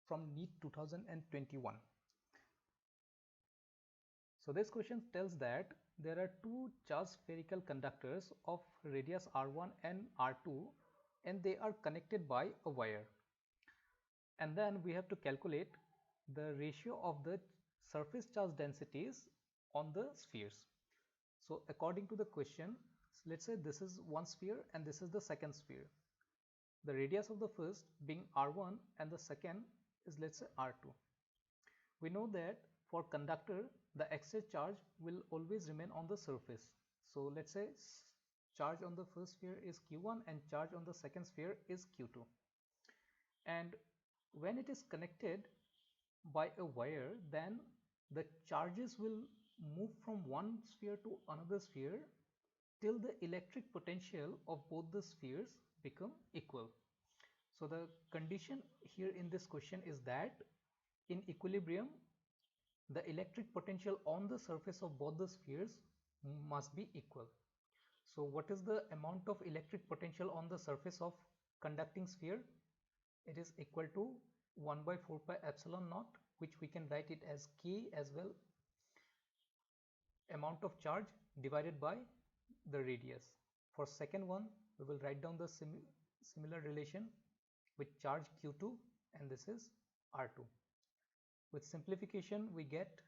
from NEET 2021. So this question tells that there are two charged spherical conductors of radius r1 and r2 and they are connected by a wire. And then we have to calculate the ratio of the surface charge densities on the spheres. So according to the question, let's say this is one sphere and this is the second sphere. The radius of the first being r1 and the second is, let's say, r2. We know that for conductor the excess charge will always remain on the surface. So let's say charge on the first sphere is q1 and charge on the second sphere is q2. And when it is connected by a wire, then the charges will move from one sphere to another sphere till the electric potential of both the spheres become equal. So the condition here in this question is that in equilibrium the electric potential on the surface of both the spheres must be equal. So what is the amount of electric potential on the surface of conducting sphere? It is equal to 1 by 4 pi epsilon naught, which we can write it as K as well, amount of charge divided by the radius. For second one, we will write down the similar relation with charge Q2 and this is R2. With simplification, we get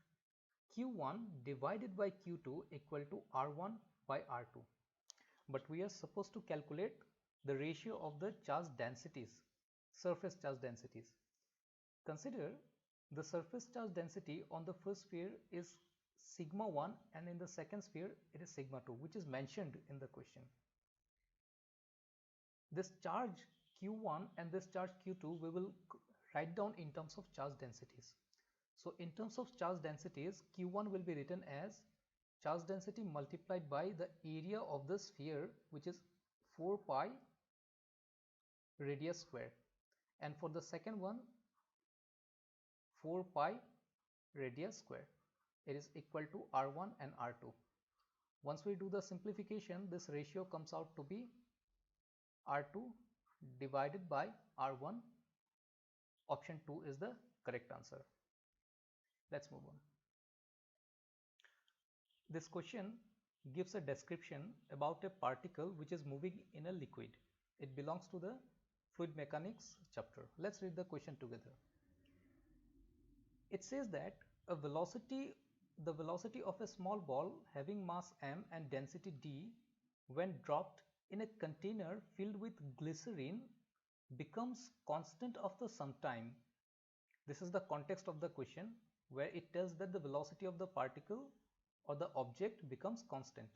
Q1 divided by Q2 equal to R1 by R2. But we are supposed to calculate the ratio of the charge densities, surface charge densities. Consider the surface charge density on the first sphere is sigma 1 and in the second sphere it is sigma 2, which is mentioned in the question. This charge Q1 and this charge Q2 we will write down in terms of charge densities. So in terms of charge densities, Q1 will be written as charge density multiplied by the area of the sphere, which is 4 pi radius square, and for the second one 4 pi radius square. It is equal to R1 and R2. Once we do the simplification, this ratio comes out to be R2 divided by R1. Option 2 is the correct answer. Let's move on. This question gives a description about a particle which is moving in a liquid. It belongs to the fluid mechanics chapter. Let's read the question together. It says that the velocity of a small ball having mass m and density d when dropped in a container filled with glycerine becomes constant after some time. This is the context of the question, where it tells that the velocity of the particle or the object becomes constant.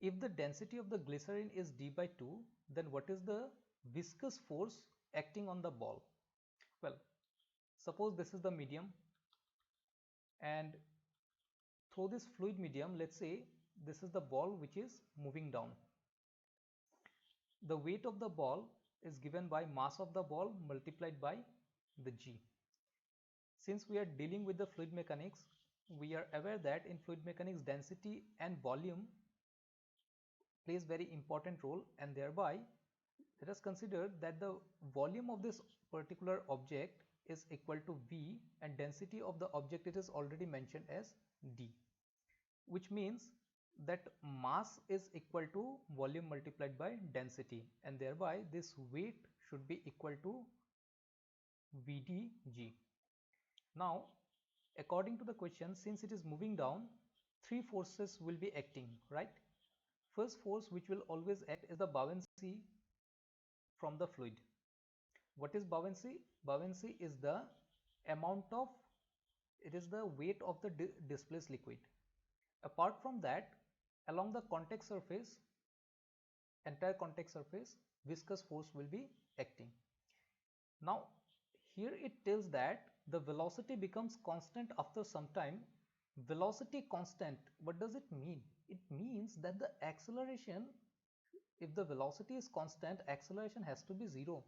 If the density of the glycerine is d by 2, then what is the viscous force acting on the ball? Well, suppose this is the medium, and through this fluid medium, let's say this is the ball which is moving down. The weight of the ball is given by mass of the ball multiplied by the g. Since we are dealing with the fluid mechanics, we are aware that in fluid mechanics density and volume plays very important role, and thereby let us consider that the volume of this particular object is equal to V and density of the object it is already mentioned as D, which means that mass is equal to volume multiplied by density, and thereby this weight should be equal to VdG. Now according to the question, since it is moving down, three forces will be acting, right? First force which will always act is the buoyancy from the fluid. What is buoyancy? Buoyancy is the amount of, it is the weight of the displaced liquid. Apart from that, along the contact surface, entire contact surface, viscous force will be acting. Now here it tells that the velocity becomes constant after some time. Velocity constant, what does it mean? It means that the acceleration, if the velocity is constant, acceleration has to be 0.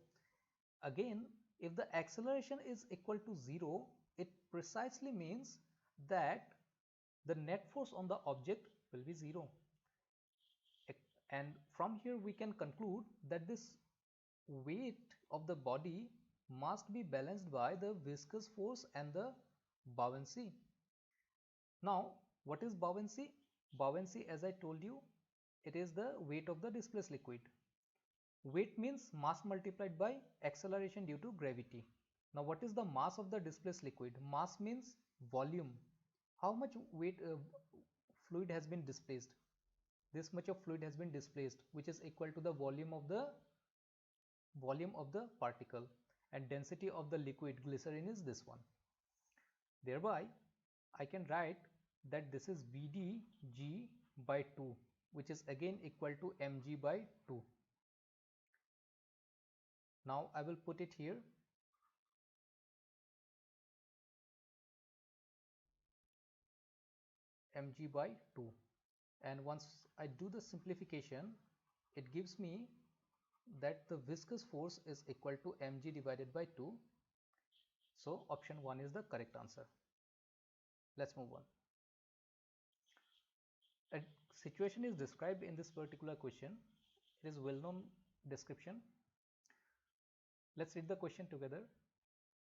Again, if the acceleration is equal to 0, it precisely means that the net force on the object will be 0. And from here we can conclude that this weight of the body must be balanced by the viscous force and the buoyancy. Now, what is buoyancy? Buoyancy, as I told you, it is the weight of the displaced liquid. Weight means mass multiplied by acceleration due to gravity. Now, what is the mass of the displaced liquid? Mass means volume. How much weight fluid has been displaced? This much of fluid has been displaced, which is equal to the volume of the particle, and density of the liquid glycerin is this one. Thereby, I can write that this is VdG by 2, which is again equal to mg by 2. Now I will put it here. Mg by 2, and once I do the simplification, it gives me that the viscous force is equal to mg divided by 2. So option 1 is the correct answer. Let's move on. A situation is described in this particular question. It is well-known description. Let's read the question together.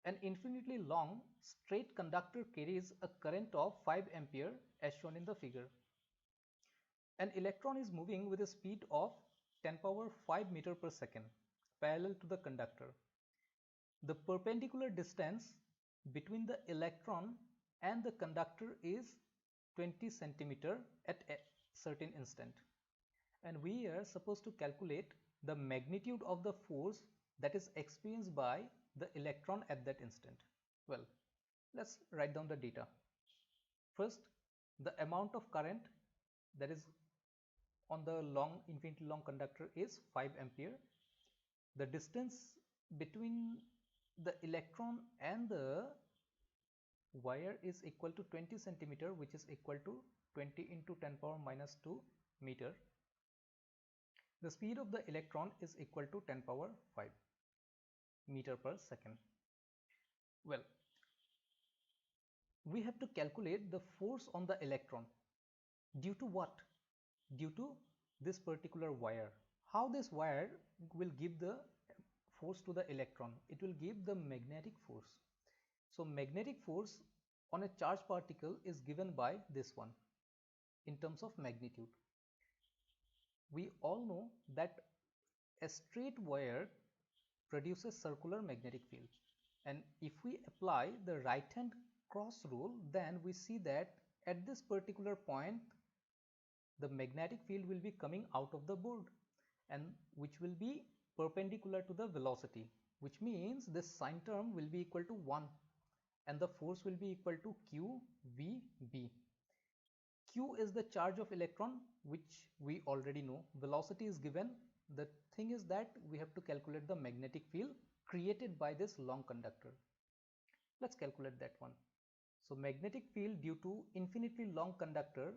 An infinitely long straight conductor carries a current of 5 ampere as shown in the figure. An electron is moving with a speed of 10 power 5 meter per second parallel to the conductor. The perpendicular distance between the electron and the conductor is 20 centimeter at a certain instant, and we are supposed to calculate the magnitude of the force that is experienced by the electron at that instant. Well, let's write down the data. First, the amount of current that is on the infinitely long conductor is 5 ampere. The distance between the electron and the wire is equal to 20 centimeter, which is equal to 20 into 10 power minus 2 meter. The speed of the electron is equal to 10 power 5 meter per second. Well, we have to calculate the force on the electron. Due to what? Due to this particular wire. How this wire will give the force to the electron? It will give the magnetic force. So magnetic force on a charged particle is given by this one in terms of magnitude. We all know that a straight wire produces circular magnetic field, and if we apply the right hand cross rule, then we see that at this particular point the magnetic field will be coming out of the board, and which will be perpendicular to the velocity, which means this sign term will be equal to 1, and the force will be equal to QVB. Q is the charge of electron, which we already know. Velocity is given. The thing is that we have to calculate the magnetic field created by this long conductor. Let's calculate that one. So magnetic field due to infinitely long conductor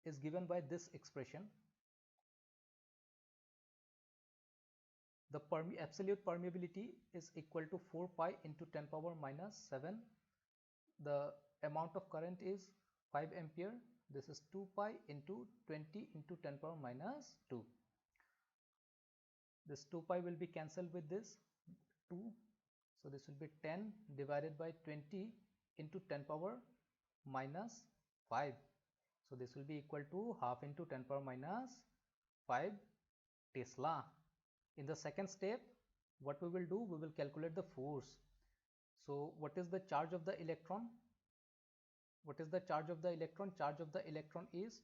is given by this expression. The absolute permeability is equal to 4 pi into 10 power minus 7. The amount of current is 5 ampere. This is 2 pi into 20 into 10 power minus 2. This 2 pi will be cancelled with this 2. So this will be 10 divided by 20 into 10 power minus 5. So this will be equal to half into 10 power minus 5 Tesla. In the second step, what we will do, we will calculate the force. So what is the charge of the electron? What is the charge of the electron? Charge of the electron is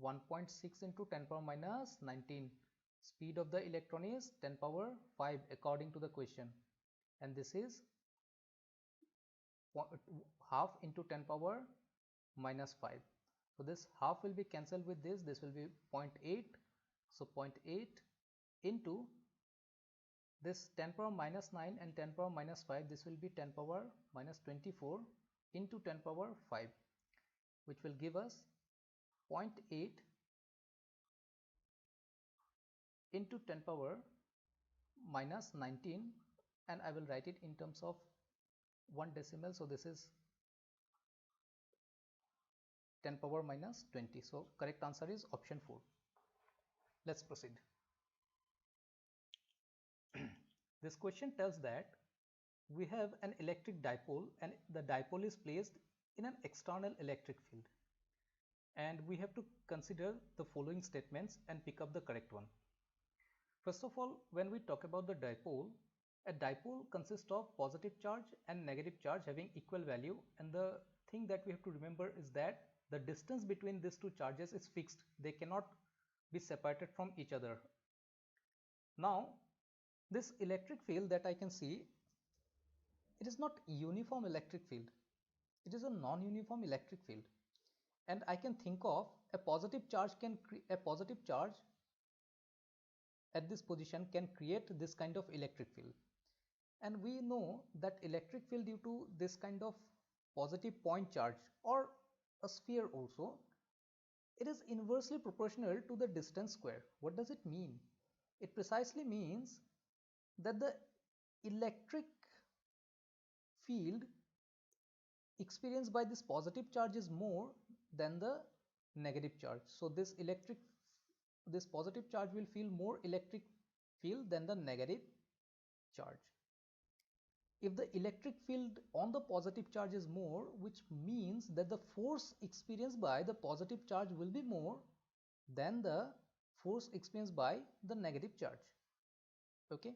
1.6 into 10 power minus 19. Speed of the electron is 10 power 5 according to the question, and this is half into 10 power minus 5. So this half will be cancelled with this will be 0.8. So 0.8 into this 10 power minus 9 and 10 power minus 5, this will be 10 power minus 24 into 10 power 5, which will give us 0.8 into 10 power minus 19, and I will write it in terms of 1 decimal. So this is 10 power minus 20. So correct answer is option 4. Let's proceed. This question tells that we have an electric dipole and the dipole is placed in an external electric field. And we have to consider the following statements and pick up the correct one. First of all, when we talk about the dipole, a dipole consists of positive charge and negative charge having equal value, and the thing that we have to remember is that the distance between these two charges is fixed. They cannot be separated from each other. Now, this electric field that I can see, it is not uniform electric field. It is a non-uniform electric field. And I can think of a positive charge at this position can create this kind of electric field. And we know that electric field due to this kind of positive point charge or a sphere also, it is inversely proportional to the distance square. What does it mean? It precisely means that the electric field experienced by this positive charge is more than the negative charge. So this positive charge will feel more electric field than the negative charge. If the electric field on the positive charge is more, which means that the force experienced by the positive charge will be more than the force experienced by the negative charge. Okay.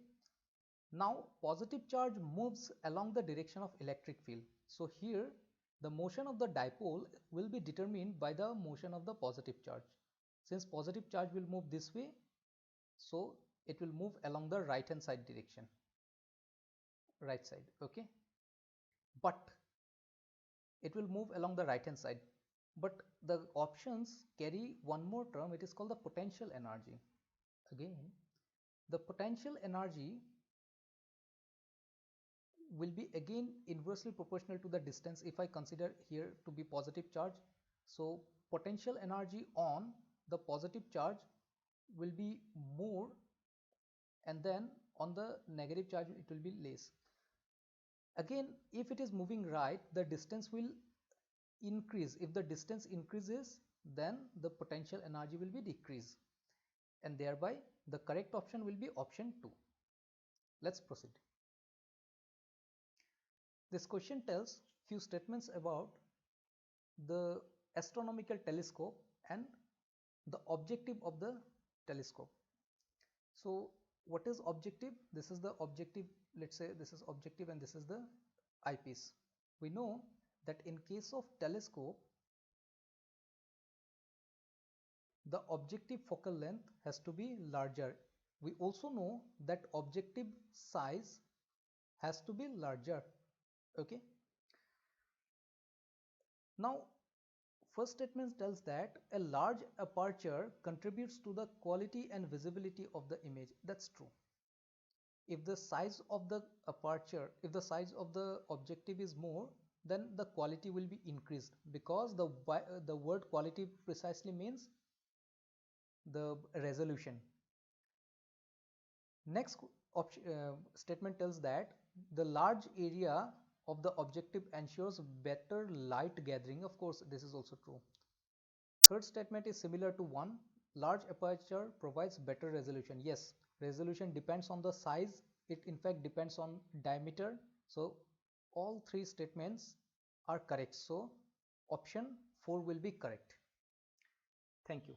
Now positive charge moves along the direction of electric field. So here the motion of the dipole will be determined by the motion of the positive charge. Since positive charge will move this way, so it will move along the right hand side direction. Right side, okay. But it will move along the right hand side. But the options carry one more term, it is called the potential energy. Again, the potential energy will be again inversely proportional to the distance if I consider here to be positive charge. So potential energy on the positive charge will be more, and then on the negative charge it will be less. Again, if it is moving right, the distance will increase. If the distance increases, then the potential energy will be decreased, and thereby the correct option will be option 2. Let's proceed. This question tells few statements about the astronomical telescope and the objective of the telescope. So what is objective? This is the objective. Let's say this is objective and this is the eyepiece. We know that in case of telescope, the objective focal length has to be larger. We also know that objective size has to be larger. Okay. Now, first statement tells that a large aperture contributes to the quality and visibility of the image. That's true. If the size of the aperture, if the size of the objective is more, then the quality will be increased, because the word quality precisely means the resolution. Next statement tells that the large area of the objective ensures better light gathering. Of course, this is also true. Third statement is similar to one. Large aperture provides better resolution. Yes, resolution depends on the size. It in fact depends on diameter. So all three statements are correct. So option 4 will be correct. Thank you.